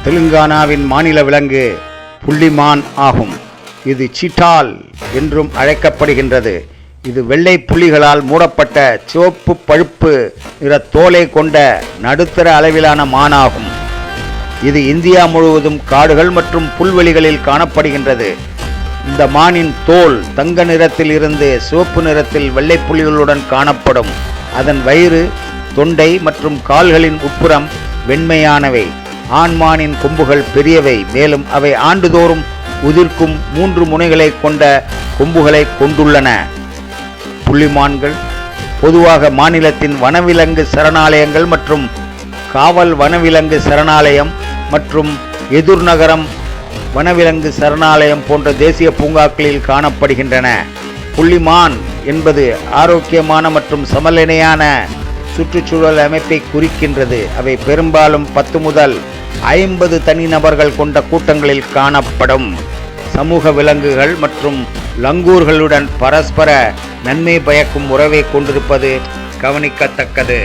தெலுங்கானாவின் மாநில விலங்கு புள்ளிமான் ஆகும். இது சிட்டால் என்றும் அழைக்கப்படுகின்றது. இது வெள்ளை புள்ளிகளால் மூடப்பட்ட சிவப்பு பழுப்பு நிற தோலை கொண்ட நடுத்தர அளவிலான மானாகும். இது இந்தியா முழுவதும் காடுகள் மற்றும் புல்வெளிகளில் காணப்படுகின்றது. இந்த மானின் தோல் தங்க நிறத்தில் இருந்து சிவப்பு நிறத்தில் வெள்ளை புள்ளிகளுடன் காணப்படும். அதன் வயிறு, தொண்டை மற்றும் கால்களின் உட்புறம் வெண்மையானவை. ஆண்மானின் கொம்புகள் பெரியவை, மேலும் அவை ஆண்டுதோறும் உதிர்க்கும் 3 முனைகளை கொண்ட கொம்புகளை கொண்டுள்ளன. புள்ளிமான்கள் பொதுவாக மாநிலத்தின் வனவிலங்கு சரணாலயங்கள் மற்றும் காவல் வனவிலங்கு சரணாலயம் மற்றும் எதிர்நகரம் வனவிலங்கு சரணாலயம் போன்ற தேசிய பூங்காக்களில் காணப்படுகின்றன. புள்ளிமான் என்பது ஆரோக்கியமான மற்றும் சமநிலையான சுற்றுச்சூழல் அமைப்பை குறிக்கின்றது. அவை பெரும்பாலும் 10 முதல் 50 தனிநபர்கள் கொண்ட கூட்டங்களில் காணப்படும். சமூக விலங்குகள் மற்றும் லங்கூர்களுடன் பரஸ்பர நன்மை பயக்கும் உறவை கொண்டிருப்பது கவனிக்கத்தக்கது.